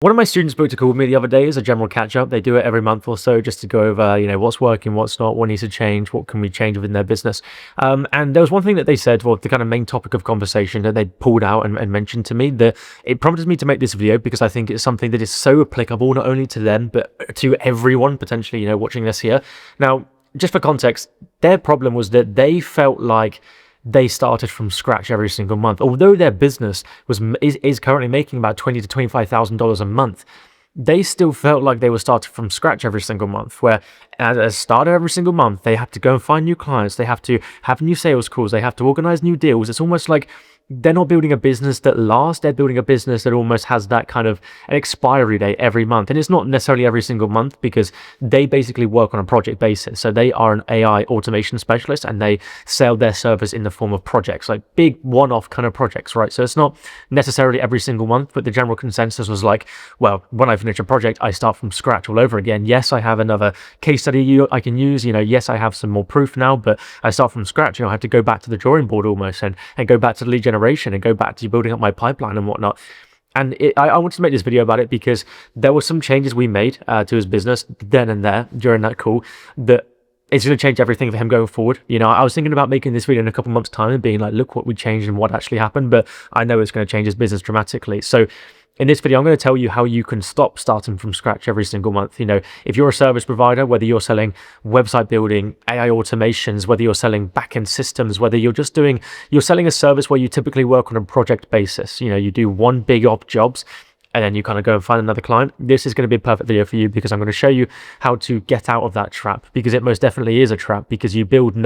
One of my students booked a call with me the other day as a general catch-up. They do it every month or so just to go over, what's working, what's not, what needs to change, what can we change within their business. And there was one thing that they said, well, the kind of main topic of conversation that they pulled out and mentioned to me, that it prompted me to make this video because I think it's something that is so applicable, not only to them, but to everyone potentially, watching this here. Now, just for context, their problem was that they felt like they started from scratch every single month. Although their business is currently making about $20,000 to $25,000 a month, they still felt like they were starting from scratch every single month, where at the start of every single month, they have to go and find new clients, they have to have new sales calls, they have to organize new deals. It's almost like they're not building a business that lasts, they're building a business that almost has that kind of an expiry date every month. And it's not necessarily every single month because they basically work on a project basis. So they are an AI automation specialist and they sell their service in the form of projects, like big one-off kind of projects, right? So it's not necessarily every single month, but the general consensus was like, well, when I finish a project, I start from scratch all over again. Yes, I have another case study I can use, yes, I have some more proof now, but I start from scratch. I have to go back to the drawing board almost and go back to the lead generation and go back to building up my pipeline and whatnot. And I wanted to make this video about it because there were some changes we made to his business then and there during that call that it's going to change everything for him going forward. I was thinking about making this video in a couple months' time and being like, look what we changed and what actually happened, but I know it's going to change his business dramatically. So in this video, I'm going to tell you how you can stop starting from scratch every single month. If you're a service provider, whether you're selling website building, AI automations, whether you're selling back-end systems, whether you're selling a service where you typically work on a project basis, you do one big op jobs, and then you kind of go and find another client, this is going to be a perfect video for you because I'm going to show you how to get out of that trap, because it most definitely is a trap, because you build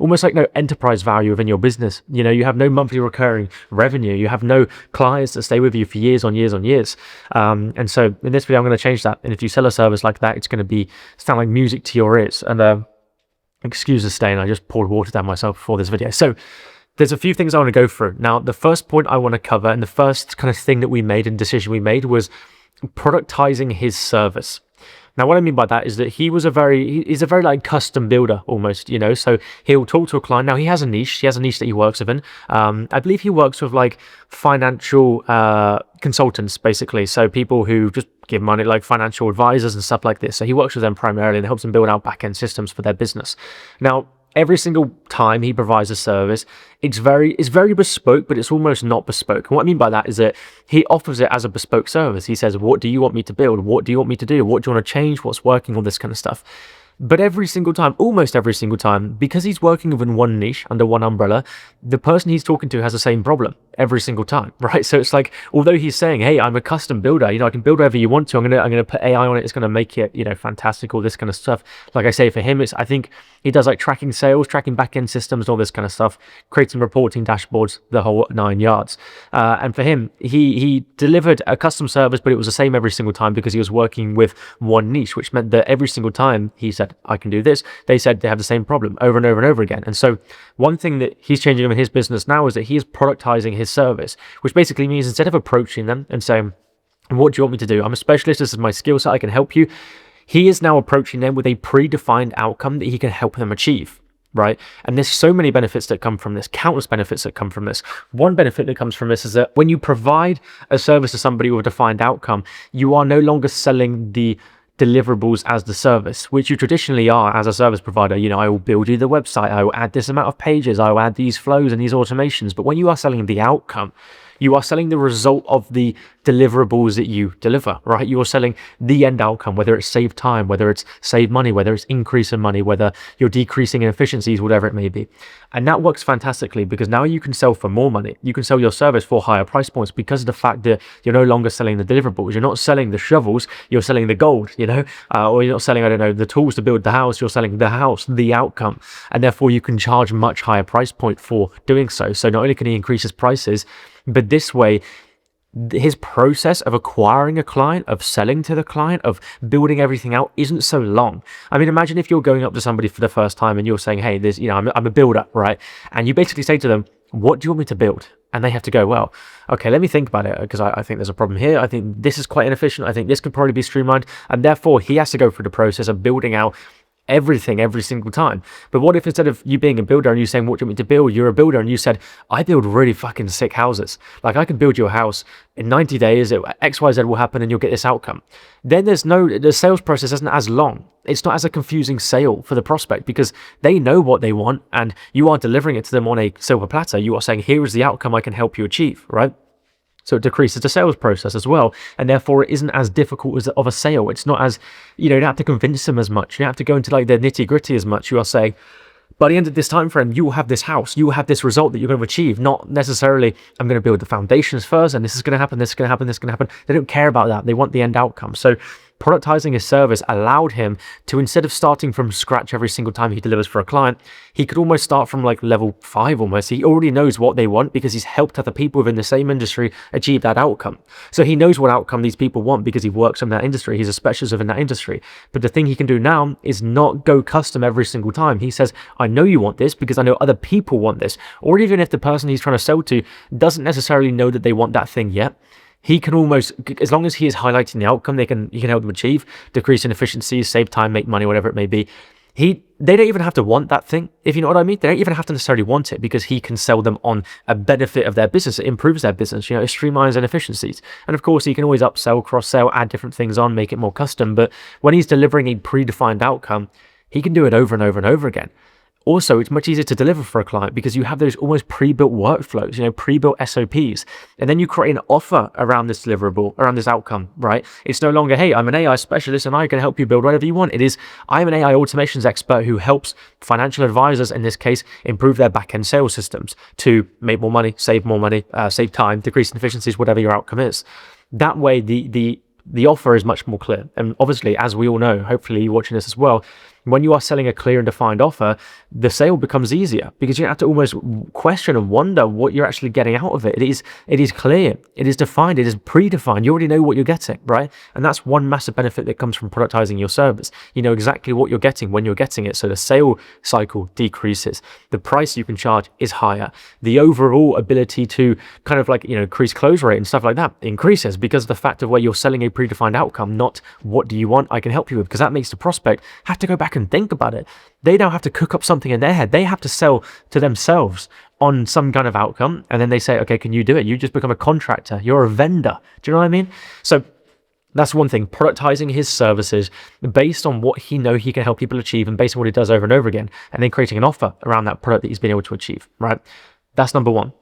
almost like no enterprise value within your business. You have no monthly recurring revenue. You have no clients that stay with you for years on years on years. And so in this video, I'm going to change that. And if you sell a service like that, it's going to sound like music to your ears. And excuse the stain, I just poured water down myself before this video. So there's a few things I want to go through. Now, the first point I want to cover, and the first kind of thing that we made and decision we made, was productizing his service. Now, what I mean by that is that he's a very like custom builder almost, so he'll talk to a client. Now, he has a niche that he works within. I believe he works with like financial consultants, basically. So people who just give money, like financial advisors and stuff like this. So he works with them primarily and helps them build out back-end systems for their business. Now, every single time he provides a service, it's very bespoke, but it's almost not bespoke. And what I mean by that is that he offers it as a bespoke service. He says, what do you want me to build? What do you want me to do? What do you want to change? What's working? All this kind of stuff. But almost every single time, because he's working within one niche under one umbrella, the person he's talking to has the same problem every single time, right? So it's like, although he's saying, hey, I'm a custom builder, I can build whatever you want to, I'm gonna put AI on it, it's gonna make it, fantastic, all this kind of stuff. Like I say, for him, I think he does like tracking sales, tracking back-end systems, all this kind of stuff, creating reporting dashboards, the whole 9 yards. And for him, he delivered a custom service, but it was the same every single time because he was working with one niche, which meant that every single time he said, I can do this, they said they have the same problem over and over and over again. And so one thing that he's changing in his business now is that he is productizing his service, which basically means instead of approaching them and saying, what do you want me to do? I'm a specialist, this is my skill set, I can help you. He is now approaching them with a predefined outcome that he can help them achieve, right? And there's so many benefits that come from this, countless benefits that come from this. One benefit that comes from this is that when you provide a service to somebody with a defined outcome, you are no longer selling the deliverables as the service, which you traditionally are as a service provider. I will build you the website, I will add this amount of pages, I will add these flows and these automations. But when you are selling the outcome, you are selling the result of the deliverables that you deliver, right? You are selling the end outcome, whether it's save time, whether it's save money, whether it's increase in money, whether you're decreasing inefficiencies, whatever it may be. And that works fantastically because now you can sell for more money. You can sell your service for higher price points because of the fact that you're no longer selling the deliverables. You're not selling the shovels, you're selling the gold, or you're not selling, the tools to build the house, you're selling the house, the outcome. And therefore you can charge much higher price point for doing so. So not only can he increase his prices, but this way, his process of acquiring a client, of selling to the client, of building everything out isn't so long. I mean, imagine if you're going up to somebody for the first time and you're saying, hey, I'm a builder, right? And you basically say to them, what do you want me to build? And they have to go, well, okay, let me think about it because I think there's a problem here. I think this is quite inefficient. I think this could probably be streamlined. And therefore, he has to go through the process of building out everything every single time. But what if instead of you being a builder and you saying, what do you want me to build? You're a builder and you said, I build really fucking sick houses. Like, I can build your house in 90 days, XYZ will happen and you'll get this outcome. Then the sales process isn't as long. It's not as a confusing sale for the prospect because they know what they want and you are delivering it to them on a silver platter. You are saying, here is the outcome I can help you achieve, right? So it decreases the sales process as well. And therefore it isn't as difficult as of a sale. It's not as, you don't have to convince them as much. You don't have to go into like the nitty gritty as much. You are saying, by the end of this time frame, you will have this house, you will have this result that you're going to achieve. Not necessarily, I'm going to build the foundations first and this is going to happen, this is going to happen, this is going to happen. They don't care about that. They want the end outcome. So productizing his service allowed him to, instead of starting from scratch every single time he delivers for a client, he could almost start from like level 5 almost. He already knows what they want because he's helped other people within the same industry achieve that outcome. So he knows what outcome these people want because he works in that industry. He's a specialist within that industry. But the thing he can do now is not go custom every single time. He says, I know you want this because I know other people want this. Or even if the person he's trying to sell to doesn't necessarily know that they want that thing yet, he can almost, as long as he is highlighting the outcome he can help them achieve, decrease inefficiencies, save time, make money, whatever it may be. They don't even have to want that thing, if you know what I mean. They don't even have to necessarily want it because he can sell them on a benefit of their business. It improves their business, it streamlines inefficiencies. And of course, he can always upsell, cross-sell, add different things on, make it more custom. But when he's delivering a predefined outcome, he can do it over and over and over again. Also, it's much easier to deliver for a client because you have those almost pre-built workflows, pre-built SOPs. And then you create an offer around this deliverable, around this outcome, right? It's no longer, hey, I'm an AI specialist and I can help you build whatever you want. It is, I'm an AI automations expert who helps financial advisors, in this case, improve their back-end sales systems to make more money, save time, decrease inefficiencies, whatever your outcome is. That way, the offer is much more clear. And obviously, as we all know, hopefully you're watching this as well, when you are selling a clear and defined offer, the sale becomes easier because you don't have to almost question and wonder what you're actually getting out of it. It is clear, it is defined, it is predefined. You already know what you're getting, right? And that's one massive benefit that comes from productizing your service. You know exactly what you're getting when you're getting it. So the sale cycle decreases. The price you can charge is higher. The overall ability to kind of increase close rate and stuff like that increases because of the fact of where you're selling a predefined outcome, not what do you want I can help you with, because that makes the prospect have to go back and think about it. They now have to cook up something in their head. They have to sell to themselves on some kind of outcome, and then they say, okay, can you do it? You just become a contractor. You're a vendor. Do you know what I mean? So that's one thing, productizing his services based on what he knows he can help people achieve and based on what he does over and over again, and then creating an offer around that product that he's been able to achieve, right? That's number one.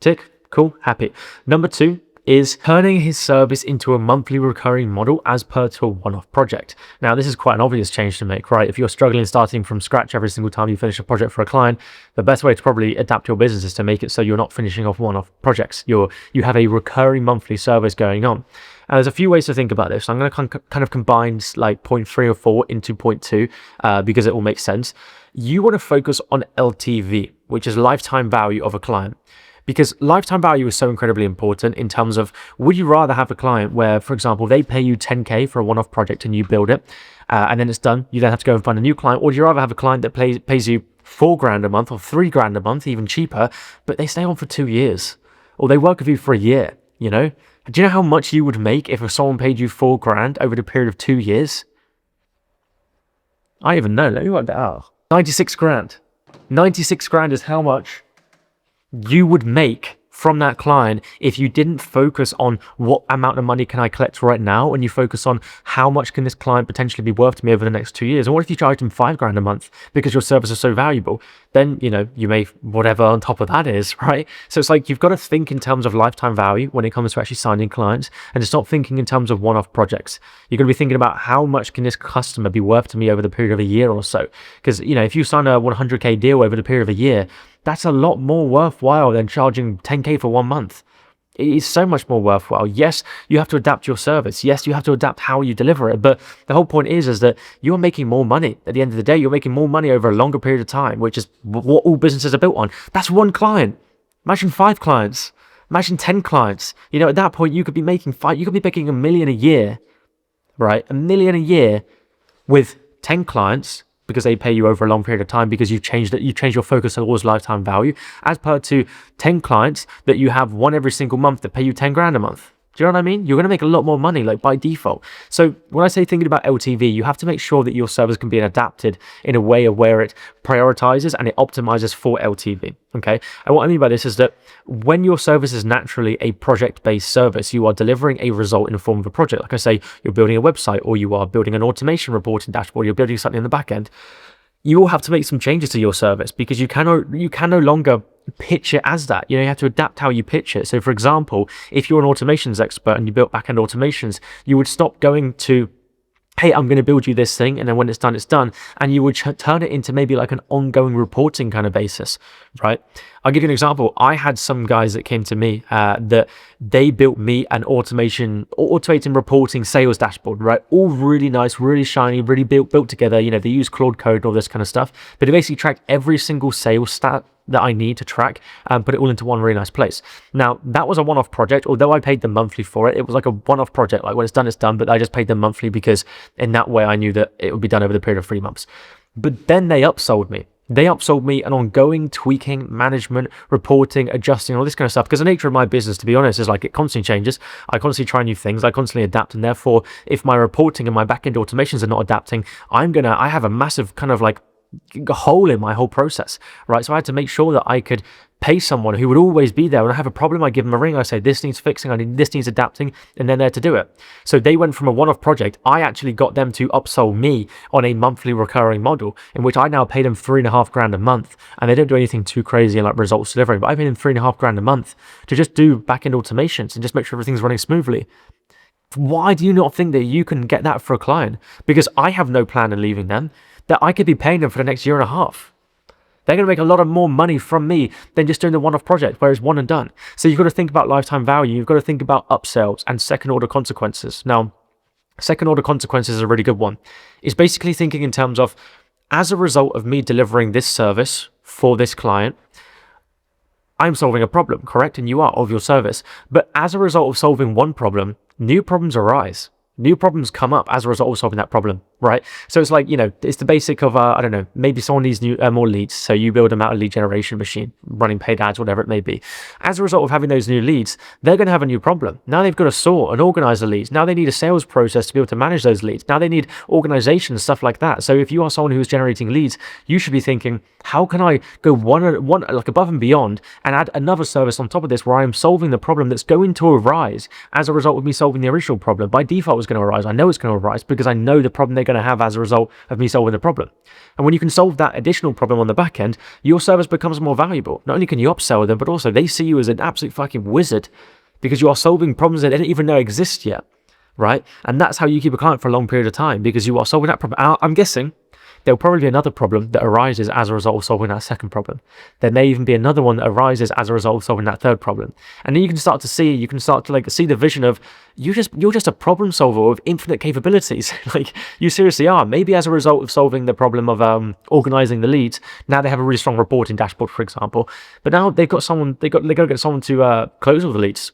Tick, cool, happy. Number two is turning his service into a monthly recurring model as per to a one-off project. Now, this is quite an obvious change to make, right? If you're struggling starting from scratch every single time you finish a project for a client, the best way to probably adapt your business is to make it so you're not finishing off one-off projects. You have a recurring monthly service going on. And there's a few ways to think about this. So I'm going to kind of combine like point 3 or 4 into point 2 because it all makes sense. You want to focus on LTV, which is lifetime value of a client. Because lifetime value is so incredibly important in terms of, would you rather have a client where, for example, they pay you 10K for a one-off project and you build it and then it's done, you then have to go and find a new client, or would you rather have a client that pays you $4,000 a month or $3,000 a month, even cheaper, but they stay on for 2 years, or they work with you for a year, Do you know how much you would make if someone paid you $4,000 over the period of 2 years? I even know, let me work that out. 96 grand. 96 grand is how much you would make from that client if you didn't focus on what amount of money can I collect right now, and you focus on how much can this client potentially be worth to me over the next 2 years. And what if you charged them $5,000 a month because your service is so valuable? Then, you may whatever on top of that is, right? So it's like you've got to think in terms of lifetime value when it comes to actually signing clients, and to stop thinking in terms of one-off projects. You're going to be thinking about how much can this customer be worth to me over the period of a year or so. Because, if you sign a 100K deal over the period of a year, that's a lot more worthwhile than charging 10K for 1 month. It is so much more worthwhile. Yes, you have to adapt your service. Yes, you have to adapt how you deliver it. But the whole point is that you're making more money. At the end of the day, you're making more money over a longer period of time, which is what all businesses are built on. That's one client. Imagine 5 clients. Imagine 10 clients. At that point, you could be making $1 million a year, right? $1 million a year with 10 clients, because they pay you over a long period of time, because you've changed your focus towards lifetime value, as per to 10 clients that you have one every single month that pay you $10,000 a month. Do you know what I mean? You're going to make a lot more money, like by default. So when I say thinking about LTV, you have to make sure that your service can be adapted in a way of where it prioritizes and it optimizes for LTV. Okay. And what I mean by this is that when your service is naturally a project-based service, you are delivering a result in the form of a project. Like I say, you're building a website, or you are building an automation reporting dashboard, you're building something in the back end. You will have to make some changes to your service because you can no longer pitch it as that. You have to adapt how you pitch it. So for example, if you're an automations expert and you built back-end automations, you would stop going to, hey, I'm going to build you this thing, and then when it's done, it's done. And you would turn it into maybe like an ongoing reporting kind of basis, right? I'll give you an example. I had some guys that came to me that they built me an automating reporting sales dashboard, right? All really nice, really shiny, really built together. They use Claude Code and all this kind of stuff, but it basically tracked every single sales stat that I need to track and put it all into one really nice place. Now, that was a one-off project. Although I paid them monthly for it, it was like a one-off project. Like when it's done, it's done, but I just paid them monthly because in that way I knew that it would be done over the period of 3 months. But then they upsold me. They upsold me an ongoing tweaking, management, reporting, adjusting, all this kind of stuff. Because the nature of my business, to be honest, is like it constantly changes. I constantly try new things. I constantly adapt. And therefore, if my reporting and my back-end automations are not adapting, I have a massive kind of like hole in my whole process, right? So I had to make sure that I could pay someone who would always be there. When I have a problem, I give them a ring. I say, this needs fixing, this needs adapting, and they're there to do it. So they went from a one-off project. I actually got them to upsell me on a monthly recurring model in which I now pay them $3,500 a month, and they don't do anything too crazy like results delivering, but I pay them $3,500 a month to just do back-end automations and just make sure everything's running smoothly. Why do you not think that you can get that for a client? Because I have no plan in leaving them, that I could be paying them for the next year and a half. They're going to make a lot of more money from me than just doing the one-off project where it's one and done. So you've got to think about lifetime value. You've got to think about upsells and second-order consequences. Now, second-order consequences is a really good one. It's basically thinking in terms of, as a result of me delivering this service for this client, I'm solving a problem, correct? And you are, of your service. But as a result of solving one problem, new problems arise. New problems come up as a result of solving that problem, right? So it's like, it's the basic of, I don't know, maybe someone needs more leads. So you build them out a lead generation machine, running paid ads, whatever it may be. As a result of having those new leads, they're going to have a new problem. Now they've got to sort and organize the leads. Now they need a sales process to be able to manage those leads. Now they need organization, stuff like that. So if you are someone who is generating leads, you should be thinking, how can I go one like above and beyond and add another service on top of this where I am solving the problem that's going to arise as a result of me solving the original problem? By default, it's going to arise. I know it's going to arise because I know the problem they're going to have as a result of me solving the problem. And when you can solve that additional problem on the back end, your service becomes more valuable. Not only can you upsell them, but also they see you as an absolute fucking wizard because you are solving problems that they don't even know exist yet, right? And that's how you keep a client for a long period of time, because you are solving that problem. I'm guessing there'll probably be another problem that arises as a result of solving that second problem. There may even be another one that arises as a result of solving that third problem. And then you can start to see the vision of you're just a problem solver with infinite capabilities. Like you seriously are. Maybe as a result of solving the problem of organizing the leads, now they have a really strong reporting dashboard, for example. But now they've got to get someone to close all the leads.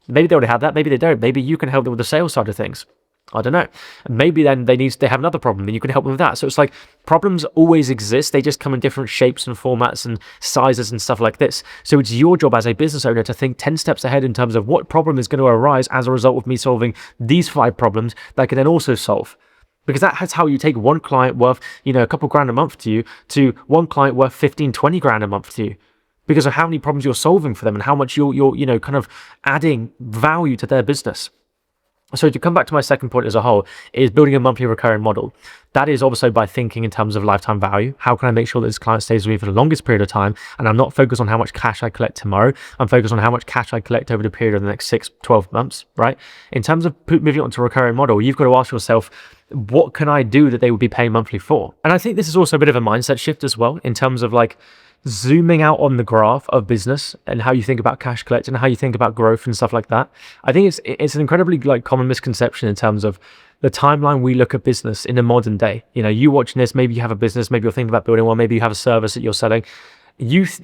Maybe they already have that. Maybe they don't. Maybe you can help them with the sales side of things. I don't know. Maybe then they have another problem and you can help them with that. So it's like problems always exist. They just come in different shapes and formats and sizes and stuff like this. So it's your job as a business owner to think 10 steps ahead in terms of what problem is going to arise as a result of me solving these 5 problems that I can then also solve. Because that's how you take one client worth, a couple grand a month to you to one client worth 15, 20 grand a month to you. Because of how many problems you're solving for them and how much you're kind of adding value to their business. So to come back to my second point as a whole, is building a monthly recurring model. That is also by thinking in terms of lifetime value. How can I make sure that this client stays with me for the longest period of time? And I'm not focused on how much cash I collect tomorrow. I'm focused on how much cash I collect over the period of the next 6, 12 months, right? In terms of moving on to a recurring model, you've got to ask yourself, what can I do that they would be paying monthly for? And I think this is also a bit of a mindset shift as well, in terms of like zooming out on the graph of business and how you think about cash collection and how you think about growth and stuff like that. I think it's an incredibly common misconception in terms of the timeline we look at business in the modern day. You watching this, maybe you have a business, maybe you're thinking about building one, maybe you have a service that you're selling.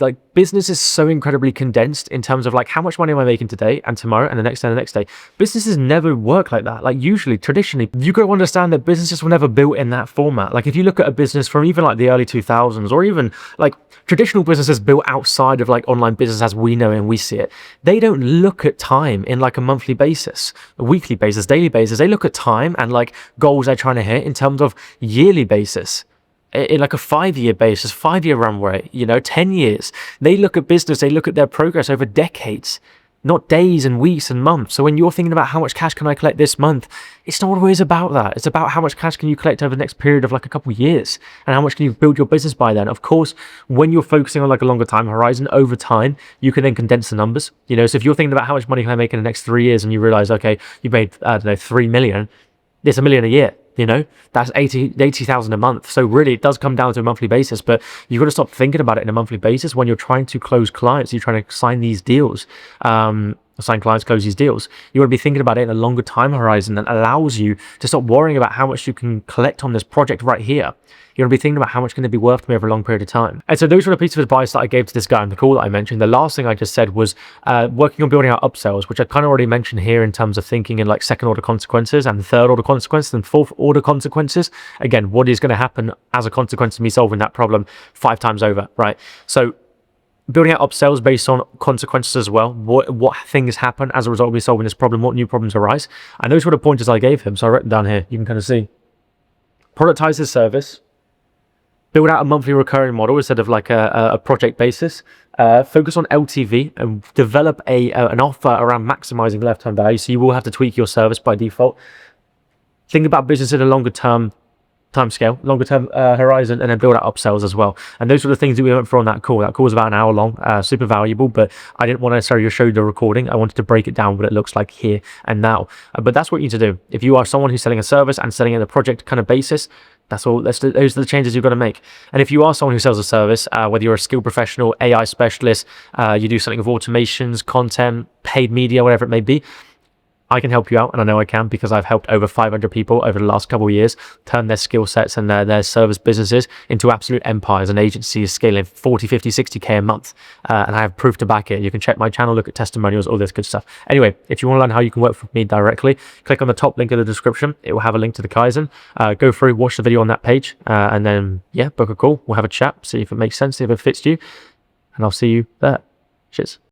like business is so incredibly condensed in terms of like how much money am I making today and tomorrow and the next day and the next day. Businesses never work like that. Like usually, traditionally, you got to understand that businesses were never built in that format. Like if you look at a business from even like the early 2000s, or even like traditional businesses built outside of like online business as we know and we see it, they don't look at time in like a monthly basis, a weekly basis, daily basis. They look at time and like goals they're trying to hit in terms of yearly basis, in like a 5-year basis, 5-year runway, 10 years. They look at business, they look at their progress over decades, not days and weeks and months. So when you're thinking about how much cash can I collect this month, it's not always about that. It's about how much cash can you collect over the next period of like a couple of years, and how much can you build your business by then. Of course, when you're focusing on like a longer time horizon, over time, you can then condense the numbers. So if you're thinking about how much money can I make in the next 3 years, and you realize, okay, you made, I don't know, 3 million, there's $1 million a year. That's 80,000 a month. So really it does come down to a monthly basis, but you've got to stop thinking about it in a monthly basis when you're trying to close clients, you're trying to sign these deals, sign clients, close these deals. You want to be thinking about it in a longer time horizon that allows you to stop worrying about how much you can collect on this project right here. You want to be thinking about how much can it be worth to me over a long period of time. And so those were the pieces of advice that I gave to this guy on the call that I mentioned. The last thing I just said was working on building out upsells, which I kind of already mentioned here in terms of thinking in like second order consequences and third order consequences and fourth order consequences. Again, what is going to happen as a consequence of me solving that problem 5 times over, right? So building out upsells based on consequences as well. What things happen as a result of me solving this problem? What new problems arise? And those were the pointers I gave him. So I wrote them down here. You can kind of see. Productize his service. Build out a monthly recurring model instead of like a project basis. Focus on LTV and develop an offer around maximizing lifetime value. So you will have to tweak your service by default. Think about business in a longer term timescale, longer term horizon, and then build out upsells as well. And those were the things that we went through on that call. That call was about an hour long, super valuable, but I didn't want to necessarily show you the recording. I wanted to break it down what it looks like here and now. But that's what you need to do. If you are someone who's selling a service and selling it on a project kind of basis, that's all. Those are the changes you've got to make. And if you are someone who sells a service, whether you're a skilled professional, AI specialist, you do something with automations, content, paid media, whatever it may be, I can help you out, and I know I can because I've helped over 500 people over the last couple of years turn their skill sets and their service businesses into absolute empires and agencies scaling 40, 50, 60K a month. And I have proof to back it. You can check my channel, look at testimonials, all this good stuff. Anyway, if you want to learn how you can work with me directly, click on the top link in the description. It will have a link to the Kaizen. Go through, watch the video on that page, and then, book a call. We'll have a chat, see if it makes sense, see if it fits you, and I'll see you there. Cheers.